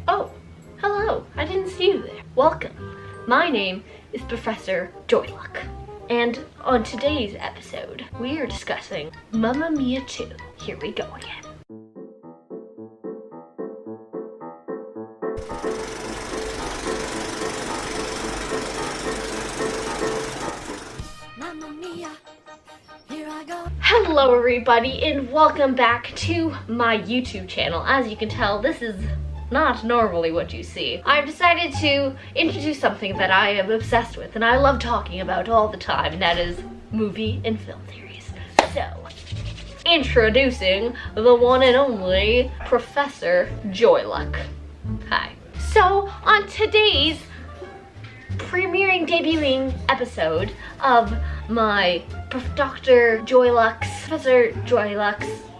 Oh, hello, I didn't see you there. Welcome. My name is Professor Joyluck. And on today's episode, we are discussing Mamma Mia 2. Here we go again. Mamma Mia, here I go. Hello everybody and welcome back to my YouTube channel. As you can tell, this is not normally what you see. I've decided to introduce something that I am obsessed with and I love talking about all the time, and that is movie and film theories. So, introducing the one and only Professor Joyluck. Hi. So, on today's debuting episode of my Professor Joyluck's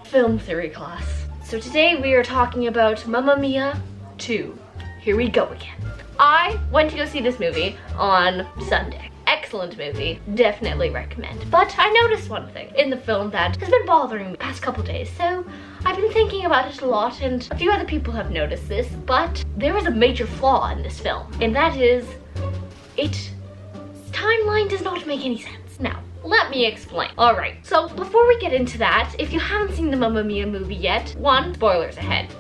film theory class. So today we are talking about Mamma Mia 2. Here we go again. I went to go see this movie on Sunday. Excellent movie, definitely recommend. But I noticed one thing in the film that has been bothering me the past couple days. So I've been thinking about it a lot, and a few other people have noticed this, but there was a major flaw in this film, and that is its timeline does not make any sense. Now, let me explain. Alright, so before we get into that, if you haven't seen the Mamma Mia movie yet, 1, spoilers ahead.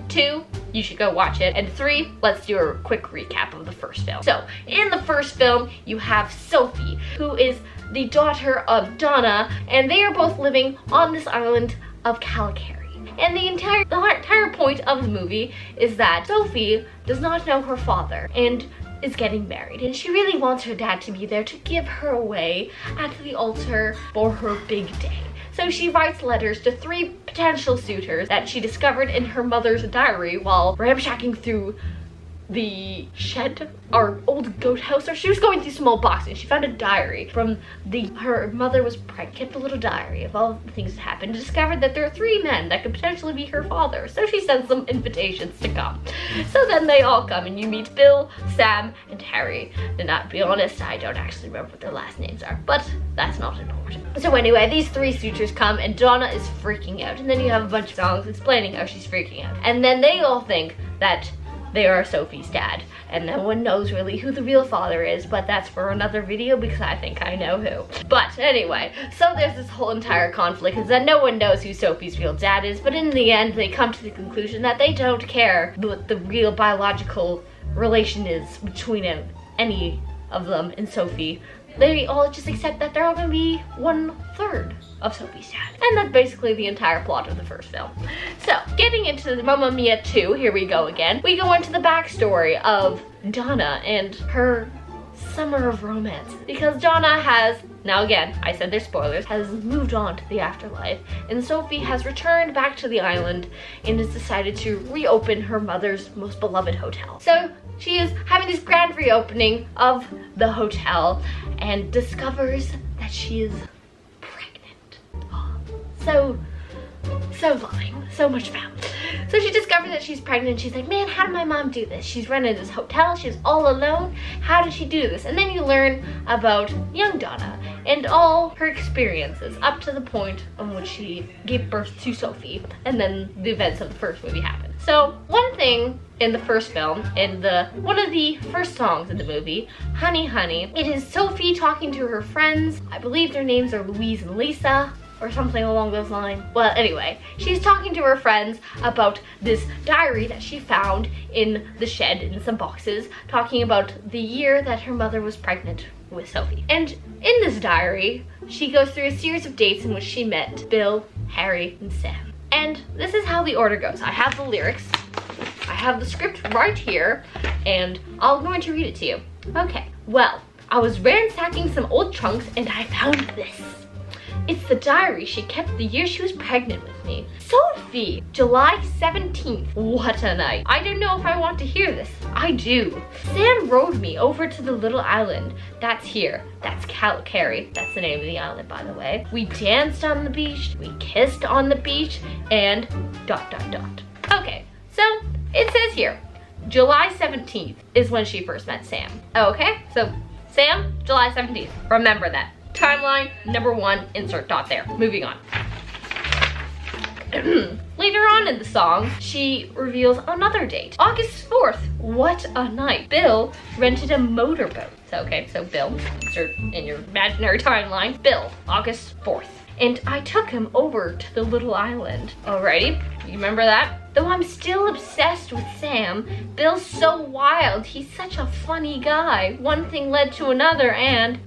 2, you should go watch it. And 3, let's do a quick recap of the first film. So, in the first film, you have Sophie, who is the daughter of Donna, and they are both living on this island of Calicari. And the entire point of the movie is that Sophie does not know her father and is getting married, and she really wants her dad to be there to give her away at the altar for her big day. So she writes letters to 3 potential suitors that she discovered in her mother's diary while ramshacking through the shed or old goat house, or she was going through small boxes. She found a diary from her mother was pregnant, kept a little diary of all the things that happened, and discovered that there are 3 men that could potentially be her father. So she sends them invitations to come. So then they all come and you meet Bill, Sam, and Harry. And to be honest, I don't actually remember what their last names are, but that's not important. So anyway, these 3 suitors come and Donna is freaking out, and then you have a bunch of songs explaining how she's freaking out. And then they all think that they are Sophie's dad, and no one knows really who the real father is, but that's for another video because I think I know who. But anyway, so there's this whole entire conflict is that no one knows who Sophie's real dad is, but in the end they come to the conclusion that they don't care what the real biological relation is between any of them and Sophie. They all just accept that they're all gonna be 1/3 of Sophie's dad. And that's basically the entire plot of the first film. So, getting into the Mamma Mia 2, here we go again. We go into the backstory of Donna and her summer of romance. Because Donna has, now again, I said there's spoilers, has moved on to the afterlife. And Sophie has returned back to the island and has decided to reopen her mother's most beloved hotel. So, she is having this grand reopening of the hotel and discovers that she is pregnant. Oh, so loving, so much fun. So she discovers that she's pregnant and she's like, man, how did my mom do this? She's rented this hotel, she's all alone. How did she do this? And then you learn about young Donna and all her experiences up to the point in which she gave birth to Sophie, and then the events of the first movie happen. So one thing in the first film, in one of the first songs in the movie, Honey Honey, it is Sophie talking to her friends. I believe their names are Louise and Lisa, or something along those lines. Well, anyway, she's talking to her friends about this diary that she found in the shed in some boxes, talking about the year that her mother was pregnant with Sophie. And in this diary, she goes through a series of dates in which she met Bill, Harry, and Sam. And this is how the order goes. I have the lyrics, I have the script right here, and I'm going to read it to you. Okay, well, I was ransacking some old trunks and I found this. It's the diary she kept the year she was pregnant with me. Sophie, July 17th. What a night. I don't know if I want to hear this. I do. Sam rowed me over to the little island. That's here. That's Calicari. That's the name of the island, by the way. We danced on the beach, we kissed on the beach, and ... Okay, so it says here, July 17th is when she first met Sam. Okay, so Sam, July 17th. Remember that. Timeline number 1, insert dot there. Moving on. Later on in the song, she reveals another date. August 4th. What a night. Bill rented a motorboat. So Bill, insert in your imaginary timeline. Bill, August 4th. And I took him over to the little island. Alrighty, you remember that? Though I'm still obsessed with Sam, Bill's so wild. He's such a funny guy. One thing led to another and ...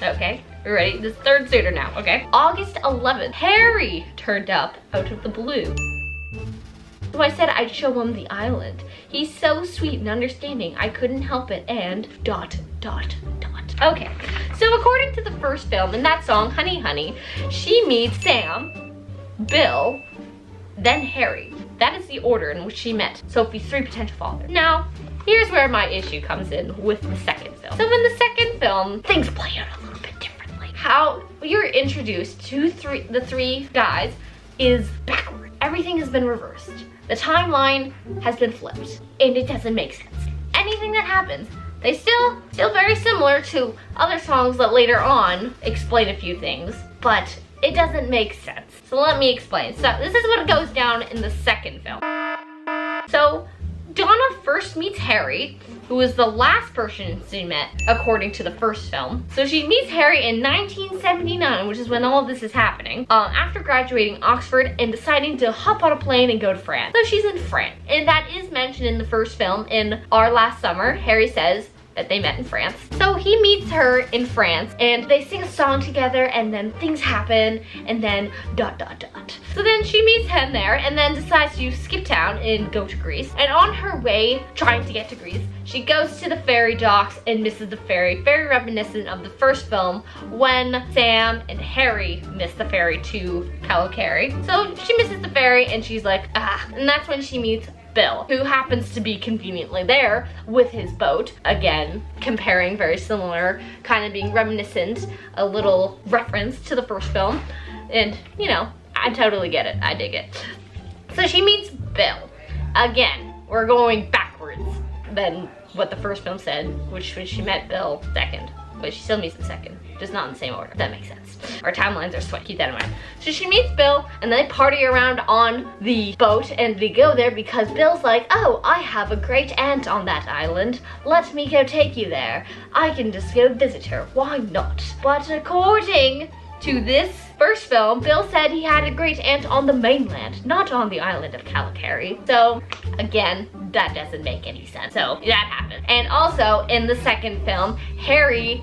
Okay, we're ready? This third suitor now, okay? August 11th, Harry turned up out of the blue. So I said I'd show him the island. He's so sweet and understanding, I couldn't help it and ... Okay, so according to the first film, in that song, Honey Honey, she meets Sam, Bill, then Harry. That is the order in which she met Sophie's 3 potential fathers. Now, here's where my issue comes in with the second film. So in the second film, things play out a little bit differently. How you're introduced to the three guys is backward. Everything has been reversed. The timeline has been flipped, and it doesn't make sense. Anything that happens, they still very similar to other songs that later on explain a few things, but it doesn't make sense. So let me explain. So this is what goes down in the second film. So Donna first meets Harry, who is the last person she met according to the first film. So she meets Harry in 1979, which is when all of this is happening, after graduating Oxford and deciding to hop on a plane and go to France. So she's in France, and that is mentioned in the first film. In Our Last Summer, Harry says that they met in France. So he meets her in France and they sing a song together, and then things happen, and then ... So then she meets him there and then decides to skip town and go to Greece. And on her way trying to get to Greece, she goes to the ferry docks and misses the ferry. Very reminiscent of the first film when Sam and Harry miss the ferry to Calicari. So she misses the ferry and she's like, and that's when she meets Bill, who happens to be conveniently there with his boat. Again, comparing, very similar, kind of being reminiscent, a little reference to the first film. And, you know, I totally get it. I dig it. So she meets Bill. Again, we're going backwards than what the first film said, which when she met Bill second. But she still meets him second, just not in the same order. That makes sense. Our timelines are switched, keep that in mind. So she meets Bill, and they party around on the boat, and they go there because Bill's like, oh, I have a great aunt on that island. Let me go take you there. I can just go visit her. Why not? But according to this first film, Bill said he had a great aunt on the mainland, not on the island of Calicari. So, again, that doesn't make any sense. So, that happened. And also, in the second film, Harry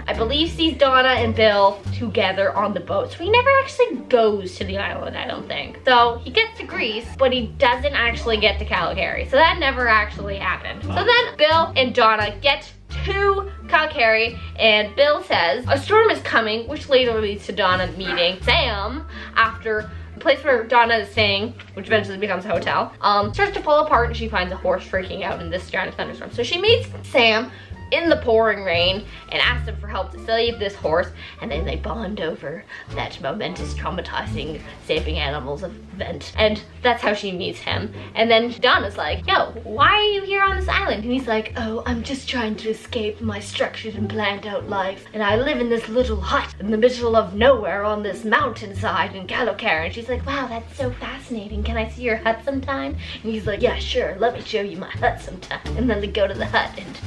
I believe sees Donna and Bill together on the boat. So he never actually goes to the island, I don't think. So, he gets to Greece, but he doesn't actually get to Calicari. So that never actually happened. So then, Bill and Donna get to Calicari, and Bill says a storm is coming, which later leads to Donna meeting Sam after the place where Donna is staying, which eventually becomes a hotel, starts to fall apart, and she finds a horse freaking out in this giant thunderstorm. So she meets Sam in the pouring rain and asks him for help to save this horse, and then they bond over that momentous, traumatizing saving animals event. And that's how she meets him. And then Donna's like, yo, why are you here on this island? And he's like, oh, I'm just trying to escape my structured and planned out life, and I live in this little hut in the middle of nowhere on this mountainside in Calicari. And she's like, wow, that's so fascinating. Can I see your hut sometime? And he's like, yeah, sure, let me show you my hut sometime. And then they go to the hut and ...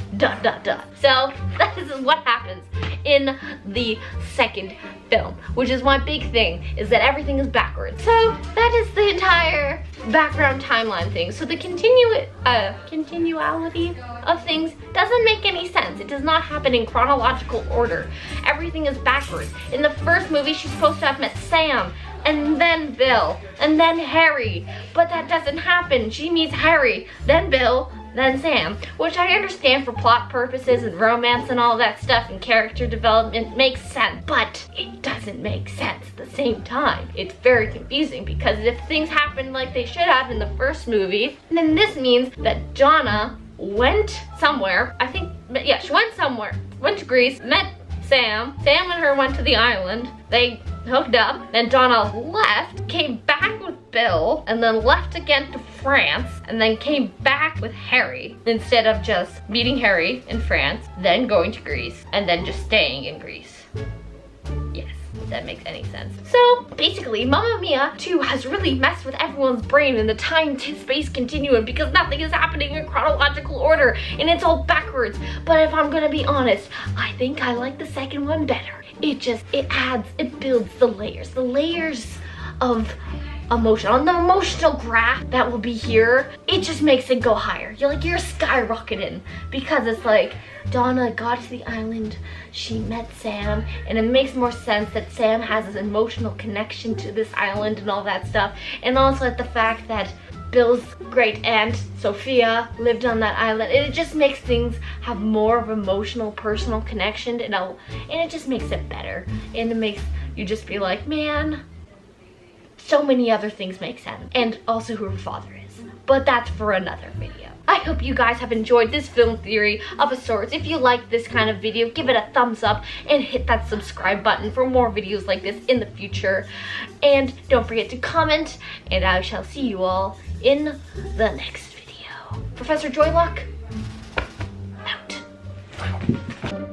So that is what happens in the second film, which is my big thing, is that everything is backwards. So that is the entire background timeline thing. So the continuality of things doesn't make any sense. It does not happen in chronological order. Everything is backwards. In the first movie, she's supposed to have met Sam, and then Bill, and then Harry, but that doesn't happen. She meets Harry, then Bill, then Sam, which I understand for plot purposes and romance and all that stuff and character development makes sense, but it doesn't make sense at the same time. It's very confusing because if things happen like they should have in the first movie, then this means that Donna went somewhere, I think, yeah, she went somewhere, went to Greece, met Sam and her went to the island, they hooked up, then Donna left, came back with Bill, and then left again to France, and then came back with Harry, instead of just meeting Harry in France, then going to Greece, and then just staying in Greece. Yes. if that makes any sense. So basically, Mamma Mia 2 has really messed with everyone's brain in the time-space continuum because nothing is happening in chronological order and it's all backwards. But if I'm gonna be honest, I think I like the second one better. It builds the layers of emotion. On the emotional graph that will be here, it just makes it go higher. You're skyrocketing because it's like Donna got to the island, she met Sam, and it makes more sense that Sam has this emotional connection to this island and all that stuff. And also at the fact that Bill's great aunt, Sophia, lived on that island. It just makes things have more of emotional, personal connection, and it just makes it better. And it makes you just be like, man, so many other things make sense. And also who her father is. But that's for another video. I hope you guys have enjoyed this film theory of a sorts. If you like this kind of video, give it a thumbs up and hit that subscribe button for more videos like this in the future. And don't forget to comment, and I shall see you all in the next video. Professor Joylock, out.